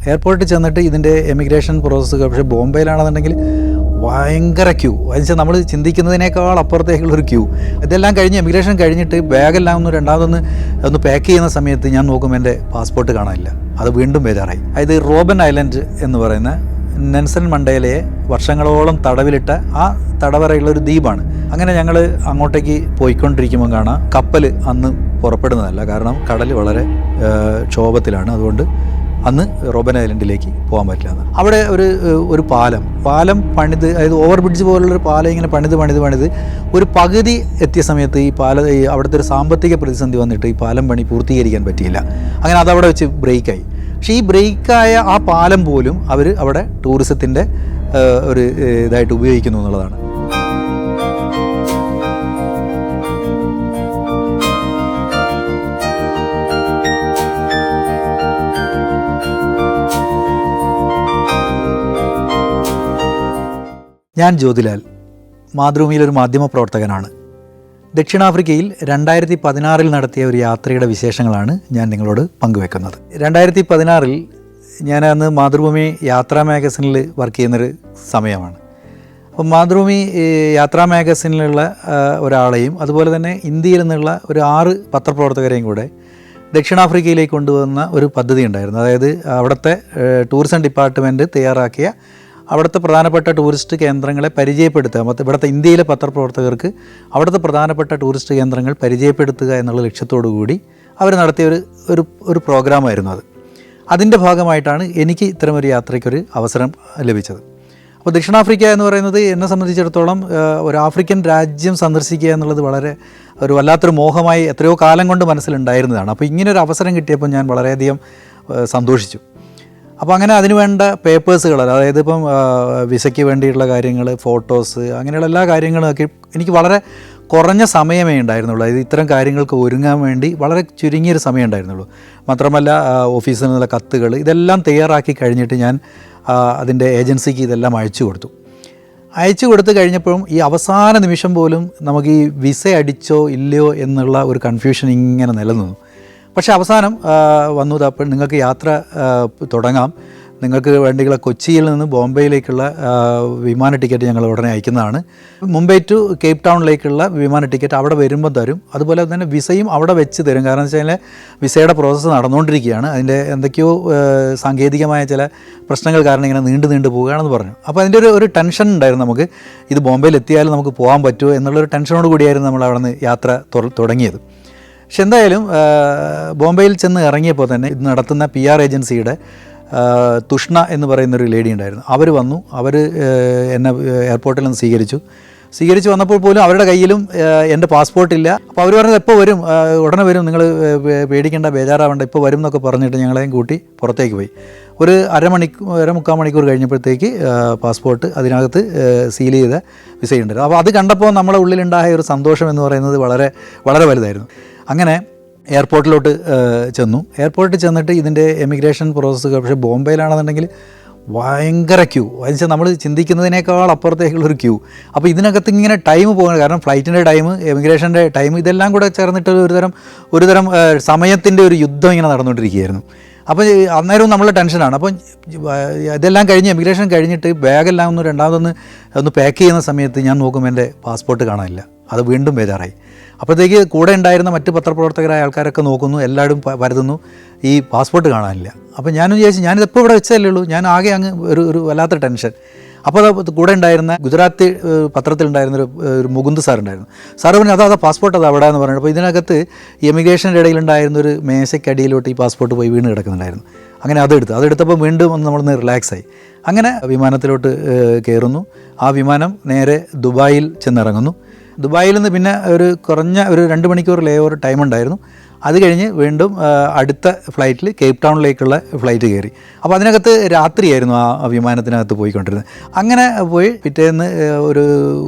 എയർപോർട്ടിൽ ചെന്നിട്ട് ഇതിൻ്റെ എമിഗ്രേഷൻ പ്രോസസ്സ് പക്ഷേ ബോംബെയിലാണെന്നുണ്ടെങ്കിൽ ഭയങ്കര ക്യൂ. എന്നുവെച്ചാൽ നമ്മൾ ചിന്തിക്കുന്നതിനേക്കാൾ അപ്പുറത്തേക്കുള്ളൊരു ക്യൂ. ഇതെല്ലാം കഴിഞ്ഞ് എമിഗ്രേഷൻ കഴിഞ്ഞിട്ട് ബാഗെല്ലാം ഒന്ന് പാക്ക് ചെയ്യുന്ന സമയത്ത് ഞാൻ നോക്കുമ്പോൾ എൻ്റെ പാസ്പോർട്ട് കാണാനില്ല. അത് വീണ്ടും ബേജാറായി. അതായത് റോബൻ ഐലൻഡ് എന്ന് പറയുന്ന നെൽസൺ മണ്ടേലയെ വർഷങ്ങളോളം തടവിലിട്ട ആ തടവറയുള്ളൊരു ദ്വീപാണ്. അങ്ങനെ ഞങ്ങൾ അങ്ങോട്ടേക്ക് പോയിക്കൊണ്ടിരിക്കുമ്പോൾ കാണാം കപ്പൽ അന്ന് പുറപ്പെടുന്നതല്ല, കാരണം കടൽ വളരെ ക്ഷോഭത്തിലാണ്. അതുകൊണ്ട് അന്ന് റോബൻ ഐലൻഡിലേക്ക് പോകാൻ പറ്റില്ല. അവിടെ ഒരു പാലം പണിത്, അതായത് ഓവർ ബ്രിഡ്ജ് പോലുള്ളൊരു പാലം ഇങ്ങനെ പണിത് ഒരു പകുതി എത്തിയ സമയത്ത് അവിടുത്തെ ഒരു സാമ്പത്തിക പ്രതിസന്ധി വന്നിട്ട് ഈ പാലം പണി പൂർത്തീകരിക്കാൻ പറ്റിയില്ല. അങ്ങനെ അതവിടെ വെച്ച് ബ്രേക്കായി. പക്ഷേ ഈ ബ്രേക്കായ ആ പാലം പോലും അവർ അവിടെ ടൂറിസത്തിൻ്റെ ഒരു ഇതായിട്ട് ഉപയോഗിക്കുന്നു എന്നുള്ളതാണ്. ഞാൻ ജ്യോതിലാൽ, മാതൃഭൂമിയിലൊരു മാധ്യമപ്രവർത്തകനാണ്. ദക്ഷിണാഫ്രിക്കയിൽ 2016 നടത്തിയ ഒരു യാത്രയുടെ വിശേഷങ്ങളാണ് ഞാൻ നിങ്ങളോട് പങ്കുവെക്കുന്നത്. 2016 ഞാൻ അന്ന് മാതൃഭൂമി യാത്രാ മാഗസിനിൽ വർക്ക് ചെയ്യുന്നൊരു സമയമാണ്. അപ്പം മാതൃഭൂമി യാത്രാ മാഗസിനിലുള്ള ഒരാളെയും അതുപോലെ തന്നെ ഇന്ത്യയിൽ നിന്നുള്ള ഒരു 6 പത്രപ്രവർത്തകരെയും കൂടെ ദക്ഷിണാഫ്രിക്കയിലേക്ക് കൊണ്ടുവന്ന ഒരു പദ്ധതി ഉണ്ടായിരുന്നു. അതായത് അവിടുത്തെ ടൂറിസം ഡിപ്പാർട്ട്മെൻറ്റ് തയ്യാറാക്കിയ അവിടുത്തെ പ്രധാനപ്പെട്ട ടൂറിസ്റ്റ് കേന്ദ്രങ്ങളെ പരിചയപ്പെടുത്തുക, ഇവിടുത്തെ ഇന്ത്യയിലെ പത്രപ്രവർത്തകർക്ക് അവിടുത്തെ പ്രധാനപ്പെട്ട ടൂറിസ്റ്റ് കേന്ദ്രങ്ങൾ പരിചയപ്പെടുത്തുക എന്നുള്ള ലക്ഷ്യത്തോടു കൂടി അവർ നടത്തിയ ഒരു പ്രോഗ്രാമായിരുന്നു അത്. അതിൻ്റെ ഭാഗമായിട്ടാണ് എനിക്ക് ഇത്തരമൊരു യാത്രയ്ക്കൊരു അവസരം ലഭിച്ചത്. അപ്പോൾ ദക്ഷിണാഫ്രിക്ക എന്ന് പറയുന്നത് എന്നെ സംബന്ധിച്ചിടത്തോളം ഒരു ആഫ്രിക്കൻ രാജ്യം സന്ദർശിക്കുക എന്നുള്ളത് വളരെ ഒരു വല്ലാത്തൊരു മോഹമായി എത്രയോ കാലം കൊണ്ട് മനസ്സിലുണ്ടായിരുന്നതാണ്. അപ്പോൾ ഇങ്ങനൊരു അവസരം കിട്ടിയപ്പോൾ ഞാൻ വളരെയധികം സന്തോഷിച്ചു. അപ്പോൾ അങ്ങനെ അതിന് വേണ്ട പേപ്പേഴ്സുകൾ, അതായത് ഇപ്പം വിസയ്ക്ക് വേണ്ടിയിട്ടുള്ള കാര്യങ്ങൾ, ഫോട്ടോസ്, അങ്ങനെയുള്ള എല്ലാ കാര്യങ്ങളൊക്കെ എനിക്ക് വളരെ കുറഞ്ഞ സമയമേ ഉണ്ടായിരുന്നുള്ളൂ. അതായത് ഇത്തരം കാര്യങ്ങൾക്ക് ഒരുങ്ങാൻ വേണ്ടി വളരെ ചുരുങ്ങിയൊരു സമയം ഉണ്ടായിരുന്നുള്ളൂ. മാത്രമല്ല ഓഫീസിൽ നിന്നുള്ള കത്തുകൾ ഇതെല്ലാം തയ്യാറാക്കി കഴിഞ്ഞിട്ട് ഞാൻ അതിൻ്റെ ഏജൻസിക്ക് ഇതെല്ലാം അയച്ചു കൊടുത്തു കഴിഞ്ഞപ്പോഴും ഈ അവസാന നിമിഷം പോലും നമുക്ക് ഈ വിസ അടിച്ചോ ഇല്ലയോ എന്നുള്ള ഒരു കൺഫ്യൂഷൻ ഇങ്ങനെ നിലനിന്നു. പക്ഷേ അവസാനം വന്നു, അപ്പോൾ നിങ്ങൾക്ക് യാത്ര തുടങ്ങാം, നിങ്ങൾക്ക് വേണ്ടിയുള്ള കൊച്ചിയിൽ നിന്ന് ബോംബെയിലേക്കുള്ള വിമാന ടിക്കറ്റ് ഞങ്ങൾ ഉടനെ അയക്കുന്നതാണ്. മുംബൈ ടു കേപ്പ് ടൗണിലേക്കുള്ള വിമാന ടിക്കറ്റ് അവിടെ വരുമ്പോൾ തരും. അതുപോലെ തന്നെ വിസയും അവിടെ വെച്ച് തരും. കാരണം എന്ന് വെച്ച് കഴിഞ്ഞാൽ വിസയുടെ പ്രോസസ്സ് നടന്നുകൊണ്ടിരിക്കുകയാണ്. അതിൻ്റെ എന്തൊക്കെയോ സാങ്കേതികമായ ചില പ്രശ്നങ്ങൾ കാരണം ഇങ്ങനെ നീണ്ടു പോവുകയാണെന്ന് പറഞ്ഞു. അപ്പോൾ അതിൻ്റെ ഒരു ടെൻഷൻ ഉണ്ടായിരുന്നു നമുക്ക്, ഇത് ബോംബെയിൽ എത്തിയാലും നമുക്ക് പോകാൻ പറ്റുമോ എന്നുള്ളൊരു ടെൻഷനോട് കൂടിയായിരുന്നു നമ്മൾ അവിടെ നിന്ന് യാത്ര തുടങ്ങിയത്. പക്ഷെ എന്തായാലും ബോംബെയിൽ ചെന്ന് ഇറങ്ങിയപ്പോൾ തന്നെ ഇത് നടത്തുന്ന PR ഏജൻസിയുടെ തുഷ്ണ എന്ന് പറയുന്നൊരു ലേഡി ഉണ്ടായിരുന്നു. അവർ വന്നു, അവർ എന്നെ എയർപോർട്ടിൽ നിന്ന് സ്വീകരിച്ച് വന്നപ്പോൾ പോലും അവരുടെ കയ്യിലും എൻ്റെ പാസ്പോർട്ടില്ല. അപ്പോൾ അവർ പറഞ്ഞത് എപ്പോൾ വരും, ഉടനെ വരും, നിങ്ങൾ പേടിക്കേണ്ട, ബേജാറാവേണ്ട, ഇപ്പോൾ വരും എന്നൊക്കെ പറഞ്ഞിട്ട് ഞങ്ങളെയും കൂട്ടി പുറത്തേക്ക് പോയി. ഒരു മുക്കാൽ മണിക്കൂർ കഴിഞ്ഞപ്പോഴത്തേക്ക് പാസ്പോർട്ട് അതിനകത്ത് സീൽ ചെയ്ത വിസയുണ്ടായിരുന്നു. അപ്പോൾ അത് കണ്ടപ്പോൾ നമ്മുടെ ഉള്ളിലുണ്ടായ ഒരു സന്തോഷം എന്ന് പറയുന്നത് വളരെ വളരെ വലുതായിരുന്നു. അങ്ങനെ എയർപോർട്ടിലോട്ട് എയർപോർട്ടിൽ ചെന്നിട്ട് ഇതിൻ്റെ എമിഗ്രേഷൻ പ്രോസസ്സ് പക്ഷേ ബോംബെയിലാണെന്നുണ്ടെങ്കിൽ ഭയങ്കര ക്യൂ. എന്നുവെച്ചാൽ നമ്മൾ ചിന്തിക്കുന്നതിനേക്കാൾ അപ്പുറത്തേക്കുള്ളൊരു ക്യൂ. അപ്പോൾ ഇതിനകത്ത് ഇങ്ങനെ ടൈം പോകുന്നത്, കാരണം ഫ്ലൈറ്റിൻ്റെ ടൈം, എമിഗ്രേഷൻ്റെ ടൈം, ഇതെല്ലാം കൂടെ ചേർന്നിട്ട് ഒരുതരം സമയത്തിൻ്റെ ഒരു യുദ്ധം ഇങ്ങനെ നടന്നുകൊണ്ടിരിക്കുകയായിരുന്നു. അപ്പോൾ അന്നേരവും നമ്മൾ ടെൻഷനാണ്. അപ്പം ഇതെല്ലാം കഴിഞ്ഞ് എമിഗ്രേഷൻ കഴിഞ്ഞിട്ട് ബാഗെല്ലാം ഒന്ന് പാക്ക് ചെയ്യുന്ന സമയത്ത് ഞാൻ നോക്കുമ്പോൾ എൻ്റെ പാസ്പോർട്ട് കാണാനില്ല. അത് വീണ്ടും ബേജാറായി. അപ്പോഴത്തേക്ക് കൂടെ ഉണ്ടായിരുന്ന മറ്റ് പത്രപ്രവർത്തകരായ ആൾക്കാരൊക്കെ നോക്കുന്നു, എല്ലാവരും പരതുന്നു, ഈ പാസ്പോർട്ട് കാണാനില്ല. അപ്പോൾ ഞാനും വിചാരിച്ചു ഞാനിതെപ്പോൾ ഇവിടെ വെച്ചതല്ലേ ഉള്ളൂ, ഞാൻ ആകെ അങ്ങ് ഒരു വല്ലാത്ത ടെൻഷൻ. അപ്പോൾ അത് കൂടെ ഉണ്ടായിരുന്ന ഗുജറാത്തി പത്രത്തിലുണ്ടായിരുന്ന ഒരു മുകുന്ദ് സാറുണ്ടായിരുന്നു. സാറ് പറഞ്ഞു അതാ പാസ്പോർട്ട് അത് അവിടെ എന്ന് പറഞ്ഞു. അപ്പോൾ ഇതിനകത്ത് എമിഗ്രേഷൻ്റെ ഇടയിലുണ്ടായിരുന്നൊരു മേശയ്ക്കടിയിലോട്ട് ഈ പാസ്പോർട്ട് പോയി വീണ് കിടക്കുന്നുണ്ടായിരുന്നു. അങ്ങനെ അതെടുത്തപ്പോൾ വീണ്ടും ഒന്ന് റിലാക്സായി. അങ്ങനെ വിമാനത്തിലോട്ട് കയറുന്നു. ആ വിമാനം നേരെ ദുബായിൽ ചെന്നിറങ്ങുന്നു. ദുബായിൽ നിന്ന് പിന്നെ കുറഞ്ഞ 2 മണിക്കൂർ ലേ ഓവർ ടൈം ഉണ്ടായിരുന്നു. അത് കഴിഞ്ഞ് വീണ്ടും അടുത്ത ഫ്ലൈറ്റിൽ കേപ്പ് ടൗണിലേക്കുള്ള ഫ്ലൈറ്റ് കയറി. അപ്പോൾ അതിനകത്ത് രാത്രിയായിരുന്നു ആ വിമാനത്തിനകത്ത് പോയിക്കൊണ്ടിരുന്നത്. അങ്ങനെ പോയി പിറ്റേന്ന് ഒരു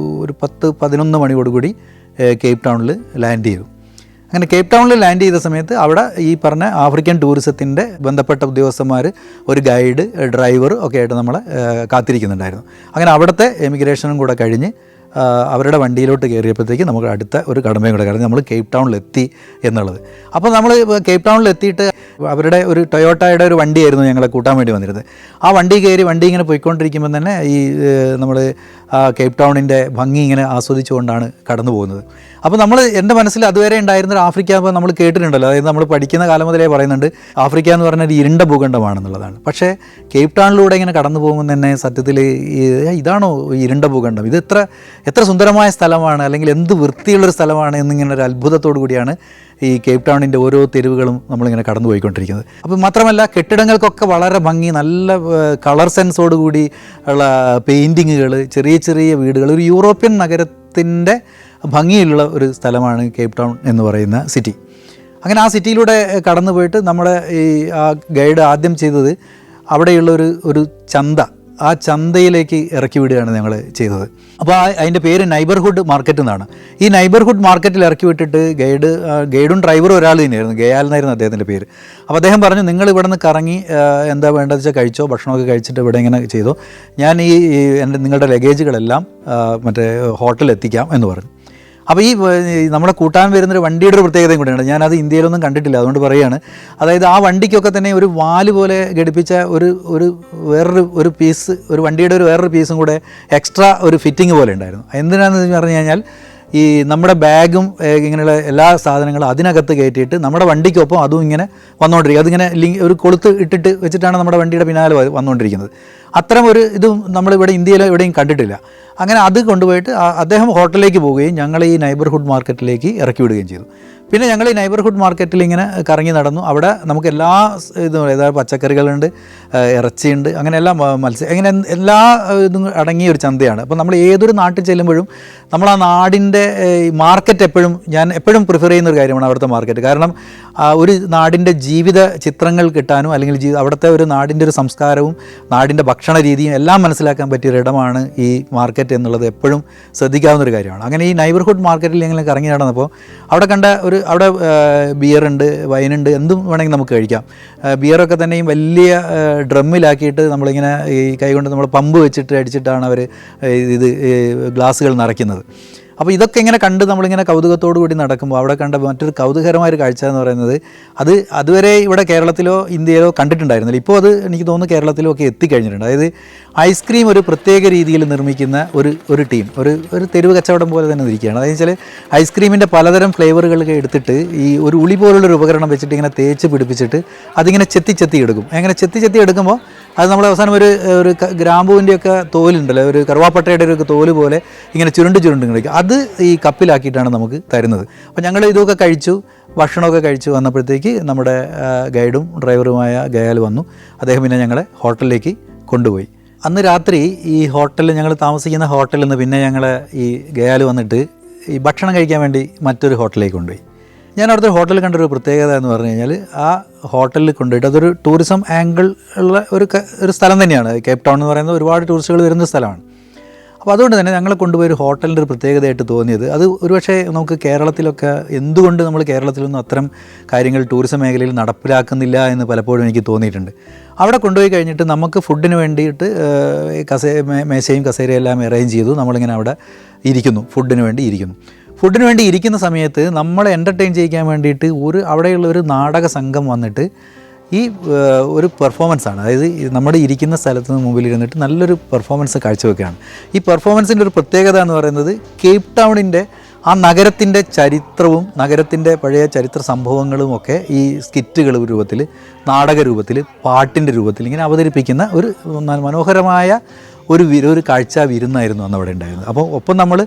10-11 മണിയോടുകൂടി കേപ്പ് ടൗണിൽ ലാൻഡ് ചെയ്തു. അങ്ങനെ കേപ്പ് ടൗണിൽ ലാൻഡ് ചെയ്ത സമയത്ത് അവിടെ ഈ പറഞ്ഞ ആഫ്രിക്കൻ ടൂറിസത്തിൻ്റെ ബന്ധപ്പെട്ട ഉദ്യോഗസ്ഥന്മാർ, ഒരു ഗൈഡ്, ഡ്രൈവർ ഒക്കെ ആയിട്ട് നമ്മളെ കാത്തിരിക്കുന്നുണ്ടായിരുന്നു. അങ്ങനെ അവിടുത്തെ എമിഗ്രേഷനും കൂടെ കഴിഞ്ഞ് അവരുടെ വണ്ടിയിലോട്ട് കയറിയപ്പോഴത്തേക്ക് നമുക്ക് അടുത്ത ഒരു കടമയും കൂടെ, കാരണം നമ്മൾ കേപ്പ് ടൗണിലെത്തി എന്നുള്ളത്. അപ്പോൾ നമ്മൾ കേപ്പ് ടൗണിലെത്തിയിട്ട് അവരുടെ ഒരു ടൊയോട്ടയുടെ ഒരു വണ്ടിയായിരുന്നു ഞങ്ങളെ കൂട്ടാൻ വേണ്ടി വന്നിരുന്നത്. ആ വണ്ടി കയറി വണ്ടി ഇങ്ങനെ പോയിക്കൊണ്ടിരിക്കുമ്പോൾ തന്നെ ഈ നമ്മൾ കേപ്പ് ടൗണിൻ്റെ ഭംഗി ഇങ്ങനെ ആസ്വദിച്ചുകൊണ്ടാണ് കടന്നു പോകുന്നത്. അപ്പോൾ എൻ്റെ മനസ്സിൽ അതുവരെ ഉണ്ടായിരുന്നൊരു ആഫ്രിക്ക, അപ്പോൾ നമ്മൾ കേട്ടിട്ടുണ്ടല്ലോ, അതായത് നമ്മൾ പഠിക്കുന്ന കാലം മുതലേ പറയുന്നുണ്ട് ആഫ്രിക്ക എന്ന് പറഞ്ഞാൽ ഒരു ഇരുണ്ട ഭൂഖണ്ഡമാണെന്നുള്ളതാണ്. പക്ഷേ കേപ്പ് ടൗണിലൂടെ ഇങ്ങനെ കടന്നു പോകുമ്പോൾ തന്നെ സത്യത്തിൽ ഇതാണോ ഇരുണ്ട ഭൂഖണ്ഡം, ഇത് എത്ര സുന്ദരമായ സ്ഥലമാണ്, അല്ലെങ്കിൽ എന്ത് വൃത്തിയുള്ളൊരു സ്ഥലമാണ് എന്നിങ്ങനെ ഒരു അത്ഭുതത്തോടു കൂടിയാണ് ഈ കേപ്പ് ടൗണിൻ്റെ ഓരോ തെരുവുകളും നമ്മളിങ്ങനെ കടന്നു പോയിക്കൊണ്ടിരിക്കുന്നത്. അപ്പോൾ മാത്രമല്ല കെട്ടിടങ്ങൾക്കൊക്കെ വളരെ ഭംഗി, നല്ല കളർ സെൻസോട് കൂടി ഉള്ള പെയിൻറ്റിങ്ങുകൾ, ചെറിയ ചെറിയ വീടുകൾ, ഒരു യൂറോപ്യൻ നഗരത്തിൻ്റെ ഭംഗിയുള്ള ഒരു സ്ഥലമാണ് കേപ്പ് ടൗൺ എന്ന് പറയുന്ന സിറ്റി. അങ്ങനെ ആ സിറ്റിയിലൂടെ കടന്നു പോയിട്ട് നമ്മുടെ ഈ ആ ഗൈഡ് ആദ്യം ചെയ്തത് അവിടെയുള്ള ഒരു ചന്ത, ആ ചന്തയിലേക്ക് ഇറക്കി വിടുകയാണ് ഞങ്ങൾ ചെയ്തത്. അപ്പോൾ അതിൻ്റെ പേര് നൈബർഹുഡ് മാർക്കറ്റ് എന്നാണ്. ഈ നൈബർഹുഡ് മാർക്കറ്റിൽ ഇറക്കി വിട്ടിട്ട് ഗൈഡും ഡ്രൈവറും ഒരാൾ തന്നെയായിരുന്നു, ഗയാൽ എന്നായിരുന്നു അദ്ദേഹത്തിൻ്റെ പേര്. അപ്പോൾ അദ്ദേഹം പറഞ്ഞു, നിങ്ങൾ ഇവിടെ നിന്ന് കറങ്ങി എന്താ വേണ്ടതെന്ന് വെച്ചാൽ കഴിച്ചോ, ഭക്ഷണമൊക്കെ കഴിച്ചിട്ട് ഇവിടെ ഇങ്ങനെ ചെയ്തോ, ഞാൻ നിങ്ങളുടെ ലഗേജുകളെല്ലാം മറ്റേ ഹോട്ടലിൽ എത്തിക്കാം എന്ന് പറഞ്ഞു. അപ്പോൾ ഈ നമ്മളെ കൂട്ടാൻ വരുന്നൊരു വണ്ടിയുടെ ഒരു പ്രത്യേകതയും കൂടിയാണ്, ഞാനത് ഇന്ത്യയിലൊന്നും കണ്ടിട്ടില്ല, അതുകൊണ്ട് പറയുകയാണ്. അതായത് ആ വണ്ടിക്കൊക്കെ തന്നെ ഒരു വാല് പോലെ ഘടിപ്പിച്ച വേറൊരു പീസ്, ഒരു വണ്ടിയുടെ വേറൊരു പീസും കൂടെ എക്സ്ട്രാ ഒരു ഫിറ്റിംഗ് പോലെ ഉണ്ടായിരുന്നു. എന്തിനാണെന്ന് പറഞ്ഞു കഴിഞ്ഞാൽ ഈ നമ്മുടെ ബാഗും ഇങ്ങനെയുള്ള എല്ലാ സാധനങ്ങളും അതിനകത്ത് കയറ്റിയിട്ട് നമ്മുടെ വണ്ടിക്കൊപ്പം അതും ഇങ്ങനെ വന്നുകൊണ്ടിരിക്കും. അതിങ്ങനെ ഒരു കൊളുത്ത് ഇട്ടിട്ട് വെച്ചിട്ടാണ് നമ്മുടെ വണ്ടിയുടെ പിന്നാലെ വന്നുകൊണ്ടിരിക്കുന്നത്. അത്തരം ഒരു ഇതും നമ്മളിവിടെ ഇന്ത്യയിൽ എവിടെയും കണ്ടിട്ടില്ല. അങ്ങനെ അത് കൊണ്ടുപോയിട്ട് അദ്ദേഹം ഹോട്ടലിലേക്ക് പോവുകയും ഞങ്ങൾ ഈ നൈബർഹുഡ് മാർക്കറ്റിലേക്ക് ഇറക്കി വിടുകയും ചെയ്തു. പിന്നെ ഞങ്ങൾ ഈ നൈബർഹുഡ് മാർക്കറ്റിൽ ഇങ്ങനെ കറങ്ങി നടന്നു. അവിടെ നമുക്ക് എല്ലാ ഇതും, അതായത് പച്ചക്കറികളുണ്ട്, ഇറച്ചിയുണ്ട്, അങ്ങനെ എല്ലാം അങ്ങനെ എല്ലാ ഇതും അടങ്ങിയ ഒരു ചന്തയാണ്. അപ്പോൾ നമ്മൾ ഏതൊരു നാട്ടിൽ ചെല്ലുമ്പോഴും നമ്മൾ ആ നാടിൻ്റെ മാർക്കറ്റ് ഞാൻ എപ്പോഴും പ്രിഫർ ചെയ്യുന്ന ഒരു കാര്യമാണ് അവിടുത്തെ മാർക്കറ്റ്. കാരണം ഒരു നാടിൻ്റെ ജീവിത ചിത്രങ്ങൾ കിട്ടാനും, അല്ലെങ്കിൽ അവിടുത്തെ ഒരു നാടിൻ്റെ ഒരു സംസ്കാരവും നാടിൻ്റെ ഭക്ഷണ രീതിയും എല്ലാം മനസ്സിലാക്കാൻ പറ്റിയൊരിടമാണ് ഈ മാർക്കറ്റ് എന്നുള്ളത് എപ്പോഴും ശ്രദ്ധിക്കാവുന്നൊരു കാര്യമാണ്. അങ്ങനെ ഈ നൈബർഹുഡ് മാർക്കറ്റിൽ ഞങ്ങൾ കറങ്ങി നടന്നപ്പോൾ അവിടെ കണ്ട അവിടെ ബിയറുണ്ട്, വൈനുണ്ട്, എന്തും വേണമെങ്കിൽ നമുക്ക് കഴിക്കാം. ബിയറൊക്കെ തന്നെയും വലിയ ഡ്രമ്മിലാക്കിയിട്ട് നമ്മളിങ്ങനെ ഈ കൈകൊണ്ട് നമ്മൾ പമ്പ് വെച്ചിട്ട് അടിച്ചിട്ടാണ് അവർ ഗ്ലാസ്സുകൾ നിറയ്ക്കുന്നത്. അപ്പോൾ ഇതൊക്കെ ഇങ്ങനെ കണ്ട് നമ്മളിങ്ങനെ കൗതുകത്തോടു കൂടി നടക്കുമ്പോൾ അവിടെ കണ്ട മറ്റൊരു കൗതുകരമായൊരു കാഴ്ച എന്ന് പറയുന്നത്, അതുവരെ ഇവിടെ കേരളത്തിലോ ഇന്ത്യയിലോ കണ്ടിട്ടുണ്ടായിരുന്നില്ല. ഇപ്പോൾ അത് എനിക്ക് തോന്നുന്നു കേരളത്തിലോ ഒക്കെ എത്തിക്കഴിഞ്ഞിട്ടുണ്ട്. അതായത് ഐസ്ക്രീം ഒരു പ്രത്യേക രീതിയിൽ നിർമ്മിക്കുന്ന ഒരു ടീം, ഒരു തെരുവ് കച്ചവടം പോലെ തന്നെ ഇരിക്കുകയാണ്. അതെന്ന് വെച്ചാൽ ഐസ്ക്രീമിൻ്റെ പലതരം ഫ്ലേവറുകളൊക്കെ എടുത്തിട്ട് ഈ ഒരു ഉളി പോലുള്ളൊരു ഉപകരണം വെച്ചിട്ട് ഇങ്ങനെ തേച്ച് പിടിപ്പിച്ചിട്ട് അതിങ്ങനെ ചെത്തി എടുക്കും. അങ്ങനെ ചെത്തി എടുക്കുമ്പോൾ അത് നമ്മൾ അവസാനം ഒരു ഗ്രാമ്പൂവിൻ്റെയൊക്കെ തോലുണ്ടല്ലോ, ഒരു കറുവാപ്പട്ടയുടെ ഒരു തോല് പോലെ ഇങ്ങനെ ചുരുണ്ട് കഴിക്കും. അത് ഈ കപ്പിലാക്കിയിട്ടാണ് നമുക്ക് തരുന്നത്. അപ്പോൾ ഞങ്ങൾ ഇതൊക്കെ കഴിച്ചു, ഭക്ഷണമൊക്കെ കഴിച്ചു വന്നപ്പോഴത്തേക്ക് നമ്മുടെ ഗൈഡും ഡ്രൈവറുമായ ഗയാൽ വന്നു. അദ്ദേഹം പിന്നെ ഞങ്ങളെ ഹോട്ടലിലേക്ക് കൊണ്ടുപോയി. അന്ന് രാത്രി ഈ ഹോട്ടലിൽ, ഞങ്ങൾ താമസിക്കുന്ന ഹോട്ടലിൽ നിന്ന് പിന്നെ ഞങ്ങളെ ഈ ഗയാൽ വന്നിട്ട് ഈ ഭക്ഷണം കഴിക്കാൻ വേണ്ടി മറ്റൊരു ഹോട്ടലിലേക്ക് കൊണ്ടുപോയി. ഞാൻ അവിടുത്തെ ഹോട്ടലിൽ കണ്ടൊരു പ്രത്യേകത എന്ന് പറഞ്ഞു കഴിഞ്ഞാൽ, ആ ഹോട്ടലിൽ കൊണ്ടുപോയിട്ട് അതൊരു ടൂറിസം ആംഗിൾ ഉള്ള ഒരു സ്ഥലം തന്നെയാണ്. കേപ്പ് ടൗൺ എന്ന് പറയുന്നത് ഒരുപാട് ടൂറിസ്റ്റുകൾ വരുന്ന സ്ഥലമാണ്. അപ്പോൾ അതുകൊണ്ട് തന്നെ ഞങ്ങളെ കൊണ്ടുപോയി ഒരു ഹോട്ടലിൻ്റെ ഒരു പ്രത്യേകതയായിട്ട് തോന്നിയത്, അത് ഒരുപക്ഷെ നമുക്ക് കേരളത്തിലൊക്കെ എന്തുകൊണ്ട് നമ്മൾ കേരളത്തിലൊന്നും അത്തരം കാര്യങ്ങൾ ടൂറിസം മേഖലയിൽ നടപ്പിലാക്കുന്നില്ല എന്ന് പലപ്പോഴും എനിക്ക് തോന്നിയിട്ടുണ്ട്. അവിടെ കൊണ്ടുപോയി കഴിഞ്ഞിട്ട് നമുക്ക് ഫുഡിന് വേണ്ടിയിട്ട് മേശയും കസേരയും എല്ലാം അറേഞ്ച് ചെയ്തു. നമ്മളിങ്ങനെ അവിടെ ഇരിക്കുന്നു, ഫുഡിന് വേണ്ടി ഇരിക്കുന്ന സമയത്ത് നമ്മളെ എൻ്റർടൈൻ ചെയ്യിക്കാൻ വേണ്ടിയിട്ട് അവിടെയുള്ള ഒരു നാടക സംഘം വന്നിട്ട് ഈ ഒരു പെർഫോമൻസാണ്. അതായത് നമ്മുടെ ഇരിക്കുന്ന സ്ഥലത്ത് നിന്ന് മുമ്പിലിരുന്നിട്ട് നല്ലൊരു പെർഫോമൻസ് കാഴ്ചവെക്കുകയാണ്. ഈ പെർഫോമൻസിൻ്റെ ഒരു പ്രത്യേകത എന്ന് പറയുന്നത്, കേപ്പ് ടൗണിൻ്റെ ആ നഗരത്തിൻ്റെ ചരിത്രവും നഗരത്തിൻ്റെ പഴയ ചരിത്ര സംഭവങ്ങളും ഒക്കെ ഈ സ്കിറ്റുകൾ രൂപത്തിൽ, നാടക രൂപത്തിൽ, പാട്ടിൻ്റെ രൂപത്തിൽ ഇങ്ങനെ അവതരിപ്പിക്കുന്ന ഒരു മനോഹരമായ ഒരു കാഴ്ച വിരുന്നായിരുന്നു അന്ന് അവിടെ ഉണ്ടായിരുന്നത്. അപ്പോൾ ഒപ്പം നമ്മൾ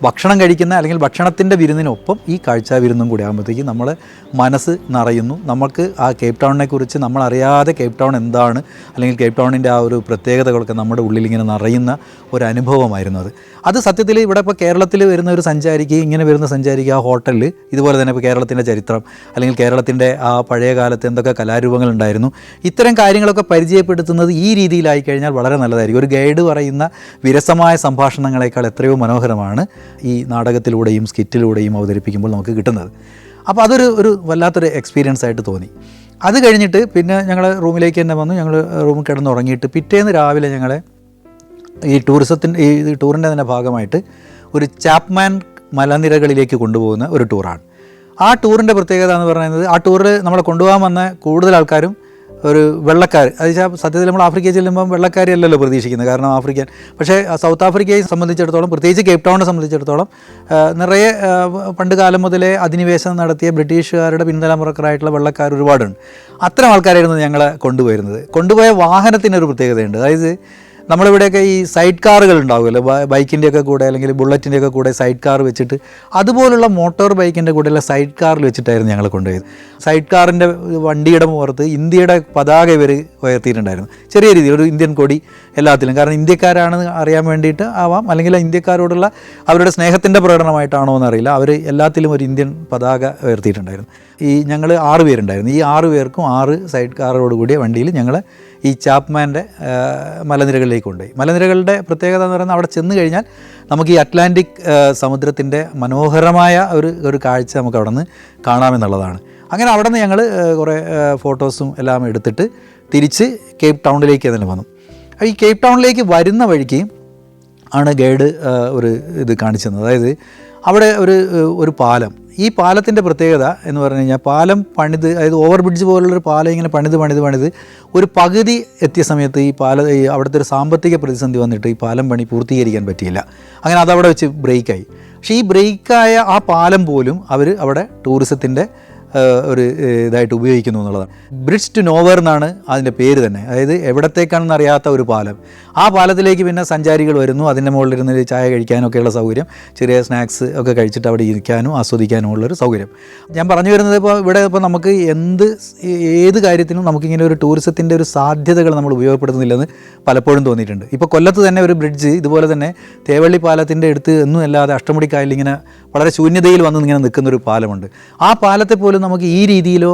ഭക്ഷണം കഴിക്കുന്ന, അല്ലെങ്കിൽ ഭക്ഷണത്തിൻ്റെ വിരുന്നിനൊപ്പം ഈ കാഴ്ച വിരുന്നും കൂടി ആകുമ്പോഴത്തേക്ക് നമ്മളെ മനസ്സ് നിറയുന്നു. നമുക്ക് ആ കേപ്പ് ടൗണിനെക്കുറിച്ച് നമ്മളറിയാതെ കേപ്പ് ടൗൺ എന്താണ്, അല്ലെങ്കിൽ കേപ്പ് ടൗണിൻ്റെ ആ ഒരു പ്രത്യേകതകളൊക്കെ നമ്മുടെ ഉള്ളിൽ ഇങ്ങനെ നിറയുന്ന ഒരു അനുഭവമായിരുന്നു അത് സത്യത്തിൽ ഇവിടെ ഇപ്പോൾ കേരളത്തിൽ വരുന്ന ഒരു സഞ്ചാരിക്ക്, ഇങ്ങനെ വരുന്ന സഞ്ചാരിക്ക് ആ ഹോട്ടലിൽ ഇതുപോലെ തന്നെ ഇപ്പോൾ കേരളത്തിൻ്റെ ചരിത്രം, അല്ലെങ്കിൽ കേരളത്തിൻ്റെ ആ പഴയ കാലത്ത് എന്തൊക്കെ കലാരൂപങ്ങൾ ഉണ്ടായിരുന്നു, ഇത്തരം കാര്യങ്ങളൊക്കെ പരിചയപ്പെടുത്തുന്നത് ഈ രീതിയിലായി കഴിഞ്ഞാൽ വളരെ നല്ലതായിരിക്കും. ഒരു ഗൈഡ് പറയുന്ന വിരസമായ സംഭാഷണങ്ങളെക്കാൾ എത്രയോ മനോഹരമാണ് ഈ നാടകത്തിലൂടെയും സ്കിറ്റിലൂടെയും അവതരിപ്പിക്കുമ്പോൾ നമുക്ക് കിട്ടുന്നത്. അപ്പോൾ അതൊരു വല്ലാത്തൊരു എക്സ്പീരിയൻസ് ആയിട്ട് തോന്നി. അത് കഴിഞ്ഞിട്ട് പിന്നെ ഞങ്ങൾ റൂമിലേക്ക് തന്നെ വന്നു. ഞങ്ങൾ റൂമിൽ കിടന്നുറങ്ങിയിട്ട് പിറ്റേന്ന് രാവിലെ ഞങ്ങളെ ഈ ടൂറിൻ്റെ തന്നെ ഭാഗമായിട്ട് ഒരു ചാപ്മാൻ മലനിരകളിലേക്ക് കൊണ്ടുപോകുന്ന ഒരു ടൂറാണ്. ആ ടൂറിൻ്റെ പ്രത്യേകത എന്ന് പറയുന്നത്, ആ ടൂറിൽ നമ്മളെ കൊണ്ടുപോകാൻ വന്ന കൂടുതൽ ആൾക്കാരും ഒരു വെള്ളക്കാർ, അത് സത്യത്തിൽ നമ്മൾ ആഫ്രിക്കയിൽ ചെല്ലുമ്പം വെള്ളക്കാരെയല്ലല്ലോ പ്രതീക്ഷിക്കുന്നത്, കാരണം ആഫ്രിക്കൻ. പക്ഷേ സൗത്ത് ആഫ്രിക്കയെ സംബന്ധിച്ചിടത്തോളം, പ്രത്യേകിച്ച് കേപ്പ് ടൗണിനെ സംബന്ധിച്ചിടത്തോളം നിറയെ പണ്ട് കാലം മുതലേ അധിനിവേശം നടത്തിയ ബ്രിട്ടീഷുകാരുടെ പിൻതലമുറക്കാരായിട്ടുള്ള വെള്ളക്കാർ ഒരുപാടുണ്ട്. അത്തരം ആൾക്കാരായിരുന്നു ഞങ്ങളെ കൊണ്ടുപോയ വാഹനത്തിനൊരു പ്രത്യേകതയുണ്ട്. അതായത് നമ്മളിവിടെയൊക്കെ ഈ സൈഡ് കാറുകൾ ഉണ്ടാവുമല്ലോ, ബൈക്കിൻ്റെയൊക്കെ കൂടെ അല്ലെങ്കിൽ ബുള്ളറ്റിൻ്റെയൊക്കെ കൂടെ സൈഡ് കാർ വെച്ചിട്ട്, അതുപോലുള്ള മോട്ടോർ ബൈക്കിൻ്റെ കൂടെയുള്ള സൈഡ് കാറിൽ വെച്ചിട്ടായിരുന്നു ഞങ്ങൾ കൊണ്ടുപോയത്. സൈഡ് കാറിൻ്റെ വണ്ടിയുടെ പുറത്ത് ഇന്ത്യയുടെ പതാക ഇവർ ഉയർത്തിയിട്ടുണ്ടായിരുന്നു, ചെറിയ രീതിയിൽ ഒരു ഇന്ത്യൻ കൊടി എല്ലാത്തിലും. കാരണം ഇന്ത്യക്കാരാണെന്ന് അറിയാൻ വേണ്ടിയിട്ട് ആവാം, അല്ലെങ്കിൽ ഇന്ത്യക്കാരോടുള്ള അവരുടെ സ്നേഹത്തിൻ്റെ പ്രകടനമായിട്ടാണോ എന്നറിയില്ല, അവർ എല്ലാത്തിലും ഒരു ഇന്ത്യൻ പതാക ഉയർത്തിയിട്ടുണ്ടായിരുന്നു. ഞങ്ങൾ 6 പേരുണ്ടായിരുന്നു. ഈ 6 പേർക്കും 6 സൈഡ് കാറോട് കൂടിയ വണ്ടിയിൽ ഞങ്ങൾ ഈ ചാപ്മാൻ്റെ മലനിരകളിലേക്ക് കൊണ്ടുപോയി. മലനിരകളുടെ പ്രത്യേകത എന്ന് പറയുന്നത്, അവിടെ ചെന്ന് കഴിഞ്ഞാൽ നമുക്ക് ഈ അറ്റ്ലാന്റിക് സമുദ്രത്തിൻ്റെ മനോഹരമായ ഒരു കാഴ്ച നമുക്ക് അവിടെ നിന്ന് കാണാമെന്നുള്ളതാണ്. അങ്ങനെ അവിടെ നിന്ന് ഞങ്ങൾ കുറേ ഫോട്ടോസും എല്ലാം എടുത്തിട്ട് തിരിച്ച് കേപ്പ് ടൗണിലേക്ക് തന്നെ വന്നു. ഈ കേപ്പ് ടൗണിലേക്ക് വരുന്ന വഴിക്ക് ആണ് ഗൈഡ് ഒരു ഇത് കാണിച്ചു തന്നത്. അതായത് അവിടെ ഒരു പാലം, ഈ പാലത്തിൻ്റെ പ്രത്യേകത എന്ന് പറഞ്ഞു കഴിഞ്ഞാൽ, പാലം അതായത് ഓവർ ബ്രിഡ്ജ് പോലുള്ളൊരു പാലം ഇങ്ങനെ പണിത് ഒരു പകുതി എത്തിയ സമയത്ത് അവിടുത്തെ ഒരു സാമ്പത്തിക പ്രതിസന്ധി വന്നിട്ട് ഈ പാലം പണി പൂർത്തീകരിക്കാൻ പറ്റിയില്ല. അങ്ങനെ അതവിടെ വെച്ച് ബ്രേക്കായി. പക്ഷേ ഈ ബ്രേക്കായ ആ പാലം പോലും അവർ അവിടെ ടൂറിസത്തിൻ്റെ ഒരു ഇതായിട്ട് ഉപയോഗിക്കുന്നു എന്നുള്ളതാണ്. ബ്രിഡ്ജ് ടു നോവർ എന്നാണ് അതിൻ്റെ പേര് തന്നെ. അതായത് എവിടത്തേക്കാണെന്ന് അറിയാത്ത ഒരു പാലം. ആ പാലത്തിലേക്ക് പിന്നെ സഞ്ചാരികൾ വരുന്നു, അതിൻ്റെ മുകളിലിരുന്ന് ചായ കഴിക്കാനൊക്കെയുള്ള സൗകര്യം, ചെറിയ സ്നാക്സ് ഒക്കെ കഴിച്ചിട്ട് അവിടെ ഇരിക്കാനും ആസ്വദിക്കാനും ഉള്ളൊരു സൗകര്യം. ഞാൻ പറഞ്ഞു വരുന്നത്, ഇപ്പോൾ നമുക്ക് ഏത് കാര്യത്തിനും നമുക്കിങ്ങനെ ഒരു ടൂറിസത്തിൻ്റെ ഒരു സാധ്യതകൾ നമ്മൾ ഉപയോഗപ്പെടുത്തുന്നില്ലെന്ന് പലപ്പോഴും തോന്നിയിട്ടുണ്ട്. ഇപ്പോൾ കൊല്ലത്ത് തന്നെ ഒരു ബ്രിഡ്ജ് ഇതുപോലെ തന്നെ തേവള്ളി പാലത്തിൻ്റെ അടുത്ത് ഒന്നും അല്ലാതെ അഷ്ടമുടിക്കായലിൽ ഇങ്ങനെ വളരെ ശൂന്യതയിൽ വന്ന് ഇങ്ങനെ നിൽക്കുന്നൊരു പാലമുണ്ട്. ആ പാലത്തെ പോലും നമുക്ക് ഈ രീതിയിലോ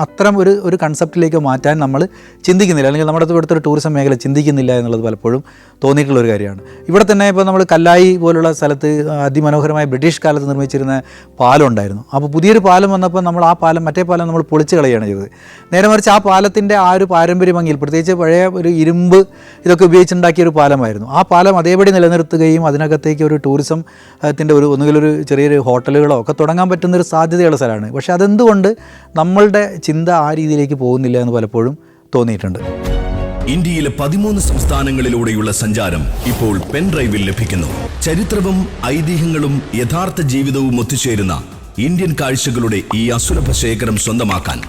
അത്തരം ഒരു കൺസെപ്റ്റിലേക്കോ മാറ്റാൻ നമ്മൾ ചിന്തിക്കുന്നില്ല, അല്ലെങ്കിൽ നമ്മുടെ ഇവിടുത്തെ ഒരു ടൂറിസം മേഖല ചിന്തിക്കുന്നില്ല എന്നുള്ളത് പലപ്പോഴും തോന്നിയിട്ടുള്ളൊരു കാര്യമാണ്. ഇവിടെ തന്നെ ഇപ്പോൾ നമ്മൾ കല്ലായി പോലുള്ള സ്ഥലത്ത് അതിമനോഹരമായ ബ്രിട്ടീഷ് കാലത്ത് നിർമ്മിച്ചിരുന്ന പാലം ഉണ്ടായിരുന്നു. അപ്പോൾ പുതിയൊരു പാലം വന്നപ്പോൾ നമ്മൾ മറ്റേ പാലം നമ്മൾ പൊളിച്ച് കളയുകയാണ് ചെയ്തത്. നേരെ മറിച്ച് ആ പാലത്തിൻ്റെ ആ ഒരു പാരമ്പര്യ ഭംഗിയിൽ, പ്രത്യേകിച്ച് പഴയ ഒരു ഇരുമ്പ് ഇതൊക്കെ ഉപയോഗിച്ചുണ്ടാക്കിയ ഒരു പാലമായിരുന്നു. ആ പാലം അതേപടി നിലനിർത്തുകയും അതിനകത്തേക്ക് ഒരു ടൂറിസത്തിൻ്റെ ഒന്നുകിലൊരു ചെറിയൊരു ഹോട്ടലുകളോ ഒക്കെ തുടങ്ങാൻ പറ്റുന്നൊരു സാധ്യതയുള്ള സ്ഥലമാണ്. പക്ഷേ അതെന്തുകൊണ്ട് നമ്മളുടെ ചിന്ത ആ രീതിയിലേക്ക് പോകുന്നില്ല എന്ന് പലപ്പോഴും തോന്നിയിട്ടുണ്ട്. ഇന്ത്യയിലെ 13 സംസ്ഥാനങ്ങളിലൂടെയുള്ള സഞ്ചാരം ഇപ്പോൾ പെൻഡ്രൈവിൽ ലഭിക്കുന്നു. ചരിത്രവും ഐതിഹ്യങ്ങളും യഥാർത്ഥ ജീവിതവും ഒത്തുചേരുന്ന ഇന്ത്യൻ കാഴ്ചകളുടെ ഈ അസുലഭ ശേഖരം സ്വന്തമാക്കാൻ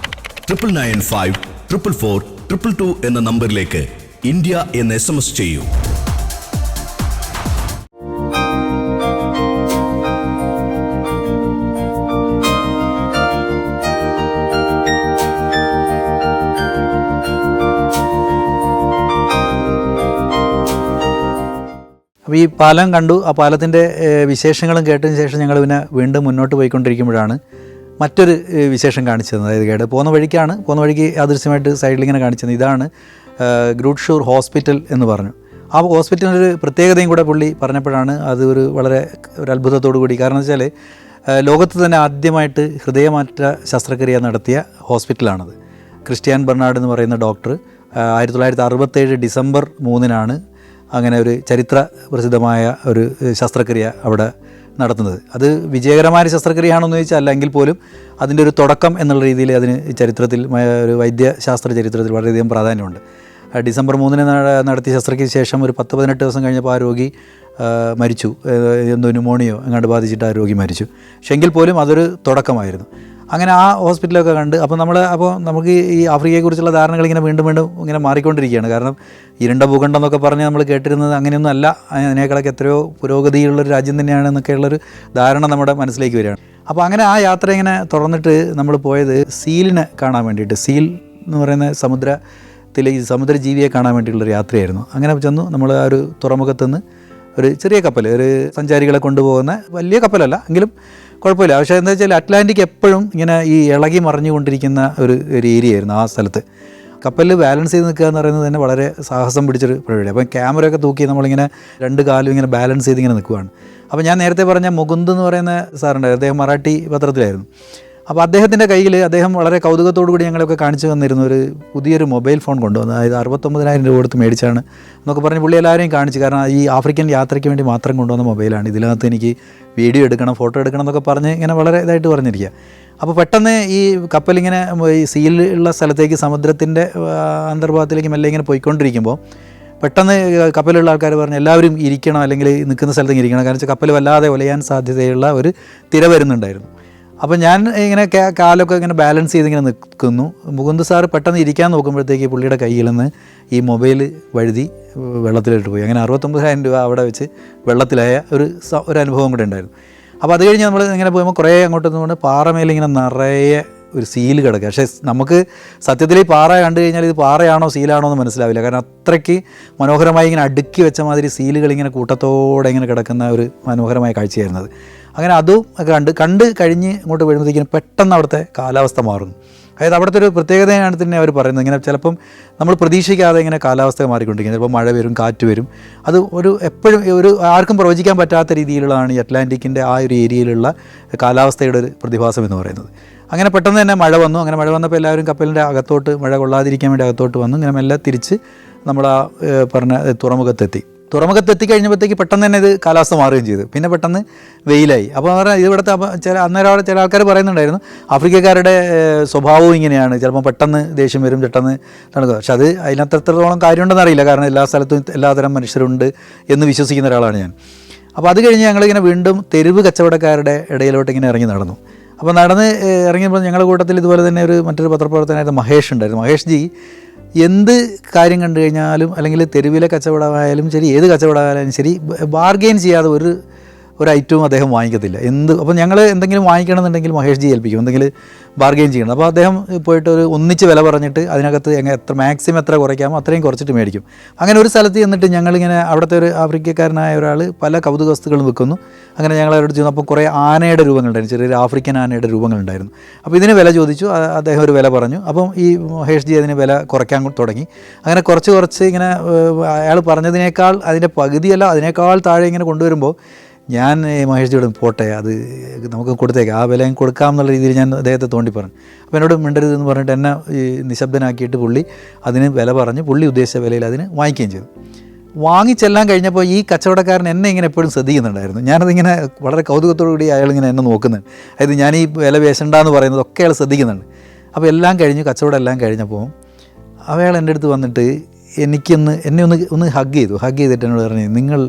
9995 444 222 എന്ന നമ്പറിലേക്ക് ഇന്ത്യ എന്ന് SMS ചെയ്യൂ. അപ്പോൾ ഈ പാലം കണ്ടു. ആ പാലത്തിൻ്റെ വിശേഷങ്ങളും കേട്ടതിന് ശേഷം ഞങ്ങൾ പിന്നെ വീണ്ടും മുന്നോട്ട് പോയിക്കൊണ്ടിരിക്കുമ്പോഴാണ് മറ്റൊരു വിശേഷം കാണിച്ചു തന്നത്. അതായത് ഗൈഡ് പോകുന്ന വഴിക്ക് അദൃശ്യമായിട്ട് സൈഡിൽ ഇങ്ങനെ കാണിച്ചു തന്നത് ഇതാണ് ഗ്രൂട്ട് ഷൂർ ഹോസ്പിറ്റൽ എന്ന് പറഞ്ഞു. ആ ഹോസ്പിറ്റലിനൊരു പ്രത്യേകതയും കൂടെ പുള്ളി പറഞ്ഞപ്പോഴാണ് അത് വളരെ അത്ഭുതത്തോടു കൂടി. കാരണം എന്ന് വെച്ചാൽ ലോകത്ത് തന്നെ ആദ്യമായിട്ട് ഹൃദയമാറ്റ ശസ്ത്രക്രിയ നടത്തിയ ഹോസ്പിറ്റലാണത്. ക്രിസ്ത്യാൻ ബെർണാഡ് എന്ന് പറയുന്ന ഡോക്ടർ 1967 ഡിസംബർ 3 അങ്ങനെ ഒരു ചരിത്ര പ്രസിദ്ധമായ ഒരു ശസ്ത്രക്രിയ അവിടെ നടത്തുന്നത്. അത് വിജയകരമായ ശസ്ത്രക്രിയയാണെന്ന് ചോദിച്ചാൽ അല്ല, എങ്കിൽ പോലും അതിൻ്റെ ഒരു തുടക്കം എന്നുള്ള രീതിയിൽ അതിന് ചരിത്രത്തിൽ, ഒരു വൈദ്യശാസ്ത്ര ചരിത്രത്തിൽ വളരെയധികം പ്രാധാന്യമുണ്ട്. ഡിസംബർ 3 നടത്തിയ ശസ്ത്രക്രിയയ്ക്ക് ശേഷം ഒരു 10-18 ദിവസം കഴിഞ്ഞപ്പോൾ ആ രോഗി മരിച്ചു. ന്യൂമോണിയോ എങ്ങാണ്ട് ബാധിച്ചിട്ട് ആ രോഗി മരിച്ചു. പക്ഷെ എങ്കിൽ പോലും അതൊരു തുടക്കമായിരുന്നു. അങ്ങനെ ആ ഹോസ്പിറ്റലൊക്കെ കണ്ട് അപ്പോൾ നമുക്ക് ഈ ആഫ്രിക്കയെക്കുറിച്ചുള്ള ധാരണകൾ ഇങ്ങനെ വീണ്ടും ഇങ്ങനെ മാറിക്കൊണ്ടിരിക്കുകയാണ്. കാരണം ഇരുണ്ട ഭൂഖണ്ഡം എന്നൊക്കെ പറഞ്ഞ് നമ്മൾ കേട്ടിരുന്നത് അങ്ങനെയൊന്നും അല്ല, അതിനേക്കാളൊക്കെ എത്രയോ പുരോഗതിയുള്ളൊരു രാജ്യം തന്നെയാണെന്നൊക്കെയുള്ളൊരു ധാരണ നമ്മുടെ മനസ്സിലേക്ക് വരികയാണ്. അപ്പോൾ അങ്ങനെ ആ യാത്ര ഇങ്ങനെ തുറന്നിട്ട് നമ്മൾ പോയത് സീലിനെ കാണാൻ വേണ്ടിയിട്ട്, സീൽ എന്ന് പറയുന്ന സമുദ്രത്തിലെ ഈ സമുദ്രജീവിയെ കാണാൻ വേണ്ടിയിട്ടുള്ളൊരു യാത്രയായിരുന്നു. അങ്ങനെ ചെന്നു. നമ്മൾ ആ ഒരു തുറമുഖത്തുനിന്ന് ഒരു ചെറിയ കപ്പൽ, ഒരു സഞ്ചാരികളെ കൊണ്ടുപോകുന്ന വലിയ കപ്പലല്ല എങ്കിലും കുഴപ്പമില്ല. പക്ഷേ എന്താ വെച്ചാൽ അറ്റ്ലാന്റിക് എപ്പോഴും ഇങ്ങനെ ഈ ഇളകി മറിഞ്ഞുകൊണ്ടിരിക്കുന്ന ഒരു ഏരിയയായിരുന്നു ആ സ്ഥലത്ത്. കപ്പലിൽ ബാലൻസ് ചെയ്ത് നിൽക്കുക എന്ന് പറയുന്നത് തന്നെ വളരെ സാഹസം പിടിച്ചൊരു പരിപാടി. അപ്പം ക്യാമറയൊക്കെ തൂക്കി നമ്മളിങ്ങനെ 2 കാലും ഇങ്ങനെ ബാലൻസ് ചെയ്ത് ഇങ്ങനെ നിൽക്കുകയാണ്. അപ്പോൾ ഞാൻ നേരത്തെ പറഞ്ഞ മുകുന്ദ് എന്ന് പറയുന്ന സാറുണ്ട്, അദ്ദേഹം മറാഠി പത്രത്തിലായിരുന്നു. അപ്പോൾ അദ്ദേഹത്തിൻ്റെ കയ്യിൽ അദ്ദേഹം വളരെ കൗതുകത്തോടു കൂടി ഞങ്ങളൊക്കെ കാണിച്ചു തന്നിരുന്ന ഒരു പുതിയൊരു മൊബൈൽ ഫോൺ കൊണ്ടുവന്നു. അതായത് 69,000 രൂപ കൊടുത്ത് മേടിച്ചാണ് എന്നൊക്കെ പറഞ്ഞ് പുള്ളി എല്ലാവരെയും കാണിച്ചു. കാരണം ഈ ആഫ്രിക്കൻ യാത്രയ്ക്ക് വേണ്ടി മാത്രം കൊണ്ടുവന്ന മൊബൈലാണ്, ഇതിനകത്ത് എനിക്ക് വീഡിയോ എടുക്കണം, ഫോട്ടോ എടുക്കണം എന്നൊക്കെ പറഞ്ഞ് ഇങ്ങനെ വളരെ ഇതായിട്ട് പറഞ്ഞിരിക്കുക. അപ്പോൾ പെട്ടെന്ന് ഈ കപ്പലിങ്ങനെ ഈ സീലുള്ള സ്ഥലത്തേക്ക് സമുദ്രത്തിൻ്റെ അന്തർഭാഗത്തിലേക്ക് മെല്ലെ ഇങ്ങനെ പോയിക്കൊണ്ടിരിക്കുമ്പോൾ പെട്ടെന്ന് കപ്പലുള്ള ആൾക്കാർ പറഞ്ഞു എല്ലാവരും ഇരിക്കണം, അല്ലെങ്കിൽ നിൽക്കുന്ന സ്ഥലത്തേക്ക് ഇരിക്കണം. കാരണം വെച്ചാൽ കപ്പൽ വല്ലാതെ ഉലയാൻ സാധ്യതയുള്ള ഒരു തിര വരുന്നുണ്ടായിരുന്നു. അപ്പോൾ ഞാൻ ഇങ്ങനെ കാലൊക്കെ ഇങ്ങനെ ബാലൻസ് ചെയ്തിങ്ങനെ നിൽക്കുന്നു. മുകുന്ദ് സാറ് പെട്ടെന്ന് ഇരിക്കാൻ നോക്കുമ്പോഴത്തേക്ക് പുള്ളിയുടെ കയ്യിൽ നിന്ന് ഈ മൊബൈൽ വഴുതി വെള്ളത്തിലിട്ട് പോയി. അങ്ങനെ 69,000 രൂപ അവിടെ വെച്ച് വെള്ളത്തിലായ ഒരു അനുഭവം കൂടെ ഉണ്ടായിരുന്നു. അപ്പോൾ അത് കഴിഞ്ഞ് നമ്മൾ ഇങ്ങനെ പോകുമ്പോൾ കുറേ അങ്ങോട്ട് നിന്നുകൊണ്ട് പാറമേലിങ്ങനെ നിറയെ ഒരു സീല് കിടക്കുക. പക്ഷേ നമുക്ക് സത്യത്തിൽ ഈ പാറ കണ്ടു കഴിഞ്ഞാൽ ഇത് പാറയാണോ സീലാണോ എന്ന് മനസ്സിലാവില്ല. കാരണം അത്രയ്ക്ക് മനോഹരമായി ഇങ്ങനെ അടുക്കി വെച്ച മാതിരി സീലുകൾ ഇങ്ങനെ കൂട്ടത്തോടെ ഇങ്ങനെ കിടക്കുന്ന ഒരു മനോഹരമായ കാഴ്ചയായിരുന്നത്. അങ്ങനെ അതും കണ്ട് കഴിഞ്ഞ് ഇങ്ങോട്ട് വീഴുമ്പോഴത്തേക്കും പെട്ടെന്ന് അവിടുത്തെ കാലാവസ്ഥ മാറുന്നു. അതായത് അവിടുത്തെ ഒരു പ്രത്യേകതയാണ് തന്നെ അവർ പറയുന്നത്. ഇങ്ങനെ ചിലപ്പം നമ്മൾ പ്രതീക്ഷിക്കാതെ ഇങ്ങനെ കാലാവസ്ഥ മാറിക്കൊണ്ടിരിക്കുന്നത്. ചിലപ്പോൾ മഴ വരും, കാറ്റ് വരും. അത് എപ്പോഴും ആർക്കും പ്രവചിക്കാൻ പറ്റാത്ത രീതിയിലുള്ളതാണ് ഈ അറ്റ്ലാന്റിക്കിൻ്റെ ആ ഒരു ഏരിയയിലുള്ള കാലാവസ്ഥയുടെ ഒരു പ്രതിഭാസം എന്ന് പറയുന്നത്. അങ്ങനെ പെട്ടെന്ന് തന്നെ മഴ വന്നു. അങ്ങനെ മഴ വന്നപ്പോൾ എല്ലാവരും കപ്പലിൻ്റെ അകത്തോട്ട്, മഴ കൊള്ളാതിരിക്കാൻ വേണ്ടി അകത്തോട്ട് വന്നു. ഇങ്ങനെ മെല്ലെ തിരിച്ച് നമ്മൾ ആ പറഞ്ഞ തുറമുഖത്തെത്തി കഴിഞ്ഞപ്പോഴത്തേക്ക് പെട്ടെന്ന് തന്നെ ഇത് കാലാവസ്ഥ മാറുകയും ചെയ്തു. പിന്നെ പെട്ടെന്ന് വെയിലായി. അപ്പോൾ ഇവിടുത്തെ അന്നേരം ചില ആൾക്കാർ പറയുന്നുണ്ടായിരുന്നു ആഫ്രിക്കക്കാരുടെ സ്വഭാവവും ഇങ്ങനെയാണ്, ചിലപ്പോൾ പെട്ടെന്ന് ദേഷ്യം വരും, പെട്ടെന്ന് നടക്കുക. പക്ഷെ അത് അതിനത്രത്തോളം കാര്യമുണ്ടെന്ന് അറിയില്ല. കാരണം എല്ലാ സ്ഥലത്തും എല്ലാതരം മനുഷ്യരുണ്ട് എന്ന് വിശ്വസിക്കുന്ന ഒരാളാണ് ഞാൻ. അപ്പോൾ അത് കഴിഞ്ഞ് ഞങ്ങളിങ്ങനെ വീണ്ടും തെരുവ് കച്ചവടക്കാരുടെ ഇടയിലോട്ട് ഇങ്ങനെ ഇറങ്ങി നടന്നു. അപ്പോൾ ഇറങ്ങിയപ്പോൾ ഞങ്ങളുടെ കൂട്ടത്തിൽ ഇതുപോലെ തന്നെ മറ്റൊരു പത്രപ്രവർത്തകനായിട്ട് മഹേഷ് ഉണ്ടായിരുന്നു. മഹേഷ് ജി എന്ത് കാര്യം കണ്ടു കഴിഞ്ഞാലും, അല്ലെങ്കിൽ തെരുവിലെ കച്ചവടമായാലും ശരി, ഏത് കച്ചവടമായാലും ശരി, ബാർഗെയിൻ ചെയ്യാതെ ഒരു ഐറ്റവും അദ്ദേഹം വാങ്ങിക്കത്തില്ല. അപ്പോൾ ഞങ്ങൾ എന്തെങ്കിലും വാങ്ങിക്കണമെന്നുണ്ടെങ്കിൽ മഹേഷ് ജി ഏൽപ്പിക്കും, എന്തെങ്കിലും ബാർഗെയിൻ ചെയ്യണം. അപ്പോൾ അദ്ദേഹം പോയിട്ട് ഒന്നിച്ച് വില പറഞ്ഞിട്ട് അതിനകത്ത് എത്ര മാക്സിമം എത്ര കുറയ്ക്കാമോ അത്രയും കുറച്ചിട്ട് മേടിക്കും. അങ്ങനെ ഒരു സ്ഥലത്ത് ചെന്നിട്ട് ഞങ്ങളിങ്ങനെ അവിടുത്തെ ഒരു ആഫ്രിക്കക്കാരനായ ഒരാൾ പല കൗതുക വസ്തുക്കളും വിൽക്കുന്നു. അങ്ങനെ ഞങ്ങൾ അവിടെ ചെന്നു. അപ്പോൾ കുറേ ആനയുടെ രൂപങ്ങളുണ്ടായിരുന്നു, ചെറിയൊരു ആഫ്രിക്കൻ ആനയുടെ രൂപങ്ങളുണ്ടായിരുന്നു. അപ്പോൾ ഇതിന് വില ചോദിച്ചു. അദ്ദേഹം ഒരു വില പറഞ്ഞു. അപ്പം ഈ മഹേഷ് ജി അതിന് വില കുറയ്ക്കാൻ തുടങ്ങി. അങ്ങനെ കുറച്ച് ഇങ്ങനെ അയാൾ പറഞ്ഞതിനേക്കാൾ അതിൻ്റെ പകുതിയല്ല അതിനേക്കാൾ താഴെ ഇങ്ങനെ കൊണ്ടുവരുമ്പോൾ ഞാൻ മഹേഷ് ജിയോട് പോട്ടെ, അത് നമുക്ക് കൊടുത്തേക്കാം, ആ വില കൊടുക്കാം എന്നുള്ള രീതിയിൽ ഞാൻ അദ്ദേഹത്തെ തോണ്ടി പറഞ്ഞു. അപ്പോൾ എന്നോട് മിണ്ടരുതെന്ന് പറഞ്ഞിട്ട് എന്നെ നിശബ്ദനാക്കിയിട്ട് പുള്ളി അതിന് വില പറഞ്ഞ് പുള്ളി ഉദ്ദേശിച്ച വിലയിൽ അതിന് വാങ്ങിക്കുകയും ചെയ്തു. വാങ്ങിച്ചെല്ലാം കഴിഞ്ഞപ്പോൾ ഈ കച്ചവടക്കാരൻ എന്നെ ഇങ്ങനെ എപ്പോഴും ശ്രദ്ധിക്കുന്നുണ്ടായിരുന്നു. ഞാനതിങ്ങനെ വളരെ കൗതുകത്തോടു കൂടി അയാളിങ്ങനെ എന്നെ നോക്കുന്നുണ്ട്. അതായത് ഞാൻ ഈ വില വേഷണ്ടെന്ന് പറയുന്നതൊക്കെ അയാൾ ശ്രദ്ധിക്കുന്നുണ്ട്. അപ്പോൾ എല്ലാം കഴിഞ്ഞു, കച്ചവടം എല്ലാം കഴിഞ്ഞപ്പോൾ അയാൾ എൻ്റെ അടുത്ത് വന്നിട്ട് എന്നെ ഒന്ന് ഹഗ് ചെയ്തിട്ട് എന്നോട് പറഞ്ഞു, നിങ്ങൾ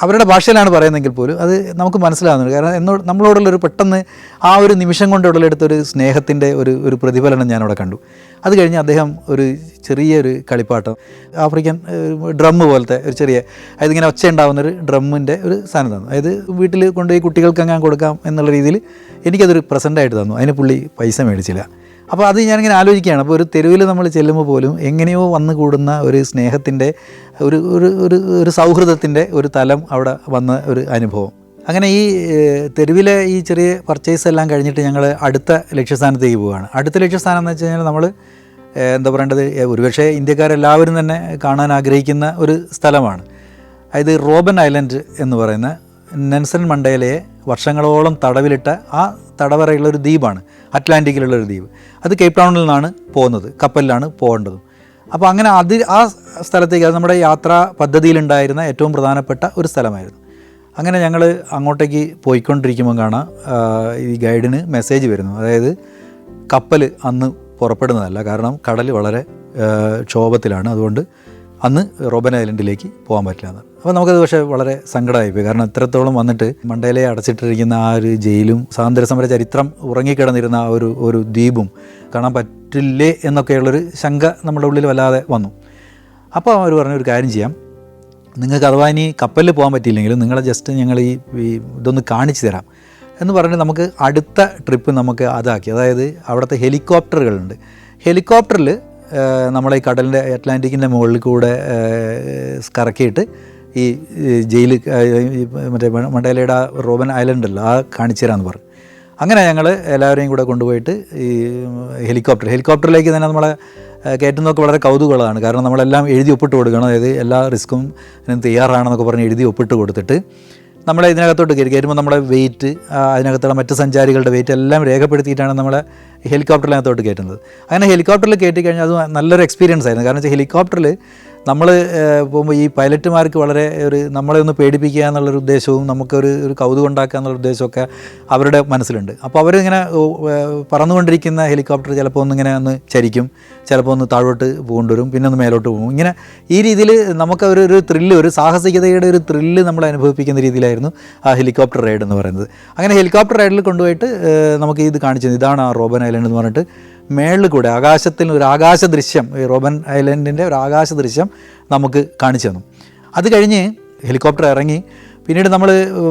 അവരുടെ ഭാഷയിലാണ് പറയുന്നതെങ്കിൽ പോലും അത് നമുക്ക് മനസ്സിലാകുന്നുണ്ട്. കാരണം നമ്മളോടുള്ളൊരു പെട്ടെന്ന് ആ ഒരു നിമിഷം കൊണ്ട് ഉടലെടുത്തൊരു സ്നേഹത്തിൻ്റെ ഒരു പ്രതിഫലനം ഞാനവിടെ കണ്ടു. അത് കഴിഞ്ഞ് അദ്ദേഹം ഒരു ചെറിയൊരു കളിപ്പാട്ടം, ആഫ്രിക്കൻ ഡ്രം പോലത്തെ ഒരു ചെറിയ, അതായത് ഇങ്ങനെ ഒച്ച ഉണ്ടാകുന്നൊരു ഡ്രമ്മിൻ്റെ ഒരു സാധനം തന്നു. അതായത് വീട്ടിൽ കൊണ്ടുപോയി കുട്ടികൾക്ക് അങ്ങനെ കൊടുക്കാം എന്നുള്ള രീതിയിൽ എനിക്കതൊരു പ്രസൻ്റായിട്ട് തന്നു. അതിന് പുള്ളി പൈസ മേടിച്ചില്ല. അപ്പോൾ അത് ഞാനിങ്ങനെ ആലോചിക്കുകയാണ്. അപ്പോൾ ഒരു തെരുവിൽ നമ്മൾ ചെല്ലുമ്പോൾ പോലും എങ്ങനെയോ വന്നു കൂടുന്ന ഒരു സ്നേഹത്തിൻ്റെ ഒരു സൗഹൃദത്തിൻ്റെ ഒരു തലം അവിടെ വന്ന ഒരു അനുഭവം. അങ്ങനെ ഈ തെരുവിലെ ഈ ചെറിയ പർച്ചേസ് എല്ലാം കഴിഞ്ഞിട്ട് ഞങ്ങൾ അടുത്ത ലക്ഷ്യസ്ഥാനത്തേക്ക് പോവുകയാണ്. അടുത്ത ലക്ഷ്യസ്ഥാനം എന്ന് വെച്ച് കഴിഞ്ഞാൽ നമ്മൾ എന്താ പറയേണ്ടത്, ഒരുപക്ഷെ ഇന്ത്യക്കാരെല്ലാവരും തന്നെ കാണാൻ ആഗ്രഹിക്കുന്ന ഒരു സ്ഥലമാണ്. അതായത് റോബൻ ഐലൻഡ് എന്ന് പറയുന്ന നെൽസൺ മണ്ടേലയെ വർഷങ്ങളോളം തടവിലിട്ട ആ തടവറയുള്ളൊരു ദ്വീപാണ്, അറ്റ്ലാന്റിക്കിലുള്ളൊരു ദ്വീപ്. അത് കേപ്പ് ടൗണിൽ നിന്നാണ് പോകുന്നത്, കപ്പലിലാണ് പോകേണ്ടതും. അപ്പോൾ അങ്ങനെ ആ സ്ഥലത്തേക്ക്, അത് നമ്മുടെ യാത്രാ പദ്ധതിയിലുണ്ടായിരുന്ന ഏറ്റവും പ്രധാനപ്പെട്ട ഒരു സ്ഥലമായിരുന്നു. അങ്ങനെ ഞങ്ങൾ അങ്ങോട്ടേക്ക് പോയിക്കൊണ്ടിരിക്കുമ്പോൾ കാണാം ഈ ഗൈഡിന് മെസ്സേജ് വരുന്നു. അതായത് കപ്പൽ അന്ന് പുറപ്പെടുന്നതല്ല, കാരണം കടൽ വളരെ ക്ഷോഭത്തിലാണ്, അതുകൊണ്ട് അന്ന് റോബൻ ഐലൻഡിലേക്ക് പോകാൻ പറ്റില്ല എന്ന്. അപ്പോൾ നമുക്കത് പക്ഷേ വളരെ സങ്കടമായിപ്പോയി. കാരണം ഇത്രത്തോളം വന്നിട്ട് മണ്ടേലയെ അടച്ചിട്ടിരിക്കുന്ന ആ ഒരു ജയിലും സ്വാതന്ത്ര്യസമര ചരിത്രം ഉറങ്ങിക്കിടന്നിരുന്ന ആ ഒരു ദ്വീപും കാണാൻ പറ്റില്ലേ എന്നൊക്കെയുള്ളൊരു ശങ്ക നമ്മുടെ ഉള്ളിൽ വല്ലാതെ വന്നു. അപ്പോൾ അവർ പറഞ്ഞൊരു കാര്യം ചെയ്യാം, നിങ്ങൾക്ക് അഥവാ ഇനി കപ്പലിൽ പോകാൻ പറ്റിയില്ലെങ്കിലും നിങ്ങളെ ജസ്റ്റ് ഞങ്ങൾ ഈ ഇതൊന്ന് കാണിച്ചു തരാം എന്ന് പറഞ്ഞിട്ട് നമുക്ക് അടുത്ത ട്രിപ്പ് നമുക്ക് അതാക്കി. അതായത് അവിടുത്തെ ഹെലികോപ്റ്ററുകളുണ്ട്. ഹെലികോപ്റ്ററിൽ നമ്മളെ ഈ കടലിൻ്റെ അറ്റ്ലാന്റിക്കിൻ്റെ മുകളിൽ കൂടെ കറക്കിയിട്ട് ഈ ജയിൽ മറ്റേ മണ്ടേലയുടെ റോബൻ ഐലൻഡല്ലോ ആ കാണിച്ചു തരാമെന്ന് പറഞ്ഞു. അങ്ങനെ ഞങ്ങൾ എല്ലാവരെയും കൂടെ കൊണ്ടുപോയിട്ട് ഈ ഹെലികോപ്റ്ററിലേക്ക് തന്നെ നമ്മളെ കയറ്റുന്നതൊക്കെ വളരെ കൗതുകമുള്ളതാണ്. കാരണം നമ്മളെല്ലാം എഴുതി ഒപ്പിട്ട് കൊടുക്കണം. അതായത് എല്ലാ റിസ്ക്കും തയ്യാറാണെന്നൊക്കെ പറഞ്ഞ് എഴുതി ഒപ്പിട്ട് കൊടുത്തിട്ട് നമ്മളെ ഇതിനകത്തോട്ട് കയറുമ്പോൾ നമ്മുടെ വെയിറ്റ്, അതിനകത്തുള്ള മറ്റ് സഞ്ചാരികളുടെ വെയിറ്റ് എല്ലാം രേഖപ്പെടുത്തിയിട്ടാണ് നമ്മളെ ഹെലികോപ്റ്ററിനകത്തോട്ട് കയറ്റുന്നത്. അങ്ങനെ ഹെലികോപ്റ്ററിൽ കയറ്റി കഴിഞ്ഞാൽ അത് നല്ലൊരു എക്സ്പീരിയൻസ് ആയിരുന്നു. കാരണം വെച്ചാൽ ഹെലികോപ്റ്ററിൽ നമ്മൾ പോകുമ്പോൾ ഈ പൈലറ്റുമാർക്ക് വളരെ നമ്മളെ ഒന്ന് പേടിപ്പിക്കുക എന്നുള്ളൊരു ഉദ്ദേശവും നമുക്കൊരു കൗതുകം ഉണ്ടാക്കുക എന്നുള്ള ഉദ്ദേശമൊക്കെ അവരുടെ മനസ്സിലുണ്ട്. അപ്പോൾ അവരിങ്ങനെ പറന്നുകൊണ്ടിരിക്കുന്ന ഹെലികോപ്റ്റർ ചിലപ്പോൾ ഒന്നിങ്ങനെ ഒന്ന് ചരിക്കും, ചിലപ്പോൾ ഒന്ന് താഴോട്ട് കൊണ്ടുവരും, പിന്നെ ഒന്ന് മേലോട്ട് പോകും. ഇങ്ങനെ ഈ രീതിയിൽ നമുക്ക് ഒരു ത്രില്ല്, ഒരു സാഹസികതയുടെ ഒരു ത്രില്ല് നമ്മൾ അനുഭവിപ്പിക്കുന്ന രീതിയിലായിരുന്നു ആ ഹെലികോപ്റ്റർ റൈഡ് എന്ന് പറയുന്നത്. അങ്ങനെ ഹെലികോപ്റ്റർ റൈഡിൽ കൊണ്ടുപോയിട്ട് നമുക്ക് ഇത് കാണിച്ചത്, ഇതാണ് ആ റോബൻ ഐലൻഡ് എന്ന് പറഞ്ഞിട്ട് മേളിൽ കൂടെ ആകാശത്തിൽ ഒരു ആകാശ ദൃശ്യം, ഈ റോബൻ ഐലൻഡിൻ്റെ ഒരു ആകാശ ദൃശ്യം നമുക്ക് കാണിച്ചു തന്നു. അത് കഴിഞ്ഞ് ഹെലികോപ്റ്റർ ഇറങ്ങി പിന്നീട് നമ്മൾ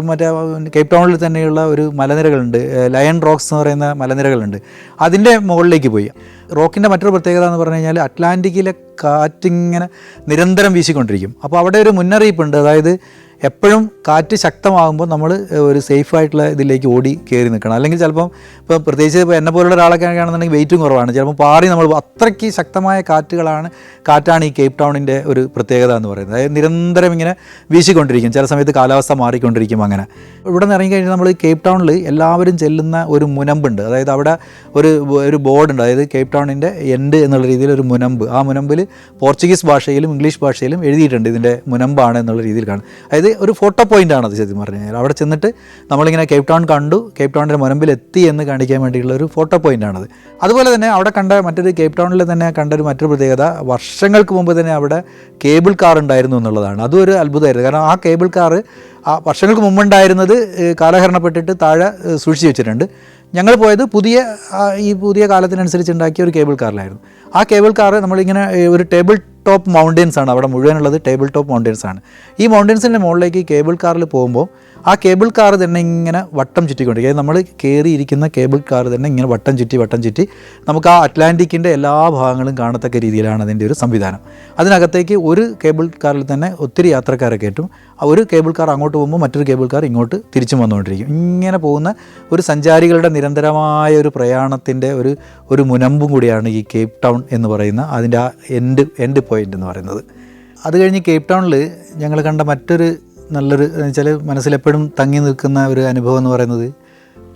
മറ്റേ കേപ്പ് ടൗണിൽ തന്നെയുള്ള ഒരു മലനിരകളുണ്ട്, ലയൺ റോക്സ് എന്ന് പറയുന്ന മലനിരകളുണ്ട്. അതിൻ്റെ മുകളിലേക്ക് പോയി. റോക്കിൻ്റെ മറ്റൊരു പ്രത്യേകത എന്ന് പറഞ്ഞു കഴിഞ്ഞാൽ അറ്റ്ലാന്റിക്കിലെ കാറ്റിങ്ങനെ നിരന്തരം വീശിക്കൊണ്ടിരിക്കും. അപ്പോൾ അവിടെ ഒരു മുന്നറിയിപ്പുണ്ട്, അതായത് എപ്പോഴും കാറ്റ് ശക്തമാകുമ്പോൾ നമ്മൾ ഒരു സേഫായിട്ടുള്ള ഇതിലേക്ക് ഓടി കയറി നിൽക്കണം. അല്ലെങ്കിൽ ചിലപ്പം ഇപ്പോൾ പ്രത്യേകിച്ച് ഇപ്പോൾ എന്നെ പോലുള്ള ഒരാളൊക്കെ ആണെന്നുണ്ടെങ്കിൽ വെയിറ്റും കുറവാണ്, ചിലപ്പോൾ പാറി നമ്മൾ അത്രയ്ക്ക് ശക്തമായ കാറ്റാണ് ഈ കേപ്പ് ടൗണിൻ്റെ ഒരു പ്രത്യേകത എന്ന് പറയുന്നത്. അതായത് നിരന്തരം ഇങ്ങനെ വീശിക്കൊണ്ടിരിക്കും, ചില സമയത്ത് കാലാവസ്ഥ മാറിക്കൊണ്ടിരിക്കും. അങ്ങനെ ഇവിടെ നിന്ന് ഇറങ്ങിക്കഴിഞ്ഞാൽ നമ്മൾ കേപ്പ് ടൗണിൽ എല്ലാവരും ചെല്ലുന്ന ഒരു മുനമ്പുണ്ട്. അതായത് അവിടെ ഒരു ബോർഡുണ്ട്, അതായത് കേപ്പ് ടൗണിൻ്റെ എൻഡ് എന്നുള്ള രീതിയിൽ ഒരു മുനമ്പ്. ആ മുനമ്പിൽ പോർച്ചുഗീസ് ഭാഷയിലും ഇംഗ്ലീഷ് ഭാഷയിലും എഴുതിയിട്ടുണ്ട് ഇതിൻ്റെ മുനമ്പാണ് എന്നുള്ള രീതിയിൽ കാണും. അതായത് ഒരു ഫോട്ടോ പോയിൻ്റ് ആണ് അത് സത്യം പറഞ്ഞു കഴിഞ്ഞാൽ. അവിടെ ചെന്നിട്ട് നമ്മളിങ്ങനെ കേപ്പ് ടൗൺ കണ്ടു, കേപ്പ് ടൗണിൻ്റെ മുനമ്പിൽ എത്തി എന്ന് കാണിക്കാൻ വേണ്ടിയുള്ള ഒരു ഫോട്ടോ പോയിൻ്റാണത്. അതുപോലെ തന്നെ അവിടെ കണ്ട മറ്റൊരു കേപ്പ് ടൗണിൽ തന്നെ കണ്ടൊരു മറ്റൊരു പ്രത്യേകത, വർഷങ്ങൾക്ക് മുമ്പ് തന്നെ അവിടെ കേബിൾ കാർ ഉണ്ടായിരുന്നു എന്നുള്ളതാണ്. അതും ഒരു അത്ഭുതമായിരുന്നു. കാരണം ആ കേബിൾ കാർ വർഷങ്ങൾക്ക് മുമ്പുണ്ടായിരുന്നത് കാലഹരണപ്പെട്ടിട്ട് താഴെ സൂക്ഷിച്ച് വെച്ചിട്ടുണ്ട്. ഞങ്ങൾ പോയത് പുതിയ കാലത്തിനനുസരിച്ച് ഉണ്ടാക്കിയ ഒരു കേബിൾ കാറിലായിരുന്നു. ആ കേബിൾ കാർ നമ്മളിങ്ങനെ ഒരു ടേബിൾ ടോപ്പ് മൗണ്ടൻസ് ആണ് അവിടെ മുഴുവനുള്ളത്, ടേബിൾ ടോപ്പ് മൗണ്ടൻസ് ആണ്. ഈ മൗണ്ടൻസിൻ്റെ മുകളിലേക്ക് കേബിൾ കാറിൽ പോകുമ്പോൾ ആ കേബിൾ കാർ തന്നെ ഇങ്ങനെ വട്ടം ചുറ്റിക്കൊണ്ടിരിക്കുക. നമ്മൾ കയറിയിരിക്കുന്ന കേബിൾ കാർ തന്നെ ഇങ്ങനെ വട്ടം ചുറ്റി നമുക്ക് ആ അറ്റ്ലാന്റിക്കിൻ്റെ എല്ലാ ഭാഗങ്ങളും കാണത്തക്ക രീതിയിലാണ് അതിൻ്റെ ഒരു സംവിധാനം. അതിനകത്തേക്ക് ഒരു കേബിൾ കാറിൽ തന്നെ ഒത്തിരി യാത്രക്കാരെ കയറ്റും. ഒരു കേബിൾ കാർ അങ്ങോട്ട് പോകുമ്പോൾ മറ്റൊരു കേബിൾ കാർ ഇങ്ങോട്ട് തിരിച്ചും വന്നുകൊണ്ടിരിക്കും. ഇങ്ങനെ പോകുന്ന ഒരു സഞ്ചാരികളുടെ നിരന്തരമായ ഒരു പ്രയാണത്തിൻ്റെ ഒരു മുനമ്പും കൂടിയാണ് ഈ കേപ്പ് ടൗൺ എന്ന് പറയുന്ന അതിൻ്റെ ആ എൻഡ് പോയിൻ്റ് എന്ന് പറയുന്നത്. അത് കഴിഞ്ഞ് കേപ്പ് ടൗണിൽ ഞങ്ങൾ കണ്ട മറ്റൊരു നല്ലൊരു വെച്ചാൽ മനസ്സിലെപ്പോഴും തങ്ങി നിൽക്കുന്ന ഒരു അനുഭവം എന്ന് പറയുന്നത്,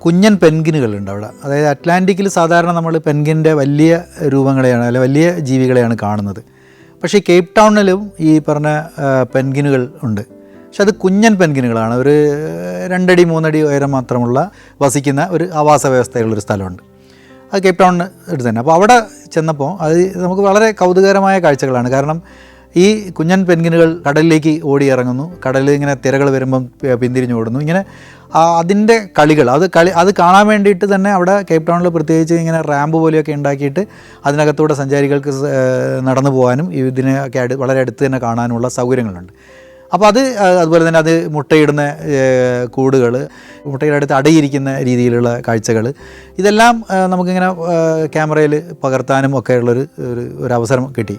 കുഞ്ഞൻ പെൻഗിനുകളുണ്ട് അവിടെ. അതായത് അറ്റ്ലാന്റിക്കിൽ സാധാരണ നമ്മൾ പെൻഗിൻ്റെ വലിയ രൂപങ്ങളെയാണ്, അല്ലെ വലിയ ജീവികളെയാണ് കാണുന്നത്. പക്ഷേ കേപ്പ് ടൗണിലും ഈ പറഞ്ഞ പെൻഗിനുകൾ ഉണ്ട്. പക്ഷെ അത് കുഞ്ഞൻ പെൻഗിനുകളാണ്. ഒരു 2 അടി 3 അടി ഉയരം മാത്രമുള്ള വസിക്കുന്ന ഒരു ആവാസ വ്യവസ്ഥയുള്ളൊരു സ്ഥലമുണ്ട്. അത് കേപ്പ് ടൗണിന് അടുത്ത് തന്നെ. അപ്പോൾ അവിടെ ചെന്നപ്പോൾ അത് നമുക്ക് വളരെ കൗതുകകരമായ കാഴ്ചകളാണ്. കാരണം ഈ കുഞ്ഞൻ പെൻഗിനുകൾ കടലിലേക്ക് ഓടി ഇറങ്ങുന്നു, കടലിൽ ഇങ്ങനെ തിരകൾ വരുമ്പം പിന്തിരിഞ്ഞ് ഓടുന്നു. ഇങ്ങനെ അതിൻ്റെ കളികൾ അത് കാണാൻ വേണ്ടിയിട്ട് തന്നെ അവിടെ കേപ്പ് ടൗണിൽ പ്രത്യേകിച്ച് ഇങ്ങനെ റാമ്പ് പോലെയൊക്കെ ഉണ്ടാക്കിയിട്ട് അതിനകത്തൂടെ സഞ്ചാരികൾക്ക് നടന്നു പോകാനും ഇതിനൊക്കെ വളരെ അടുത്ത് തന്നെ കാണാനുമുള്ള സൗകര്യങ്ങളുണ്ട്. അപ്പോൾ അതുപോലെ തന്നെ അത് മുട്ടയിടുന്ന കൂടുകൾ, മുട്ടയുടെ അടുത്ത് അടയിരിക്കുന്ന രീതിയിലുള്ള കാഴ്ചകൾ, ഇതെല്ലാം നമുക്കിങ്ങനെ ക്യാമറയിൽ പകർത്താനും ഒക്കെ ഉള്ളൊരു അവസരം കിട്ടി.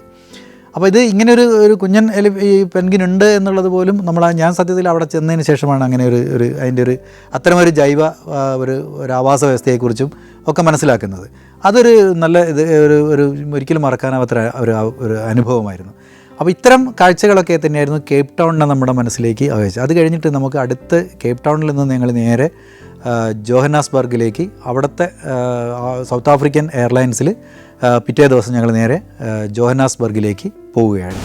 അപ്പോൾ ഇത് ഇങ്ങനെ ഒരു കുഞ്ഞൻ ഈ പെൻഗിനുണ്ട് എന്നുള്ളത് പോലും ഞാൻ സത്യത്തിൽ അവിടെ ചെന്നതിന് ശേഷമാണ് അങ്ങനെ അതിൻ്റെ അത്തരമൊരു ജൈവ ഒരു ആവാസ വ്യവസ്ഥയെക്കുറിച്ചും ഒക്കെ മനസ്സിലാക്കുന്നത്. അതൊരു നല്ല ഒരിക്കലും മറക്കാനാവാത്ത ഒരു അനുഭവമായിരുന്നു. അപ്പോൾ ഇത്തരം കാഴ്ചകളൊക്കെ തന്നെയായിരുന്നു കേപ്പ് ടൗണിനെ നമ്മുടെ മനസ്സിലേക്ക് ആവേശിച്ചത്. അത് കഴിഞ്ഞിട്ട് നമുക്ക് അടുത്ത് കേപ്പ് ടൗണിൽ നിന്ന് ഞങ്ങൾ നേരെ ജോഹന്നാസ്ബർഗിലേക്ക്, അവിടുത്തെ സൗത്ത് ആഫ്രിക്കൻ എയർലൈൻസിൽ പിറ്റേ ദിവസം ഞങ്ങൾ നേരെ ജോഹന്നാസ്ബർഗിലേക്ക് പോവുകയാണ്.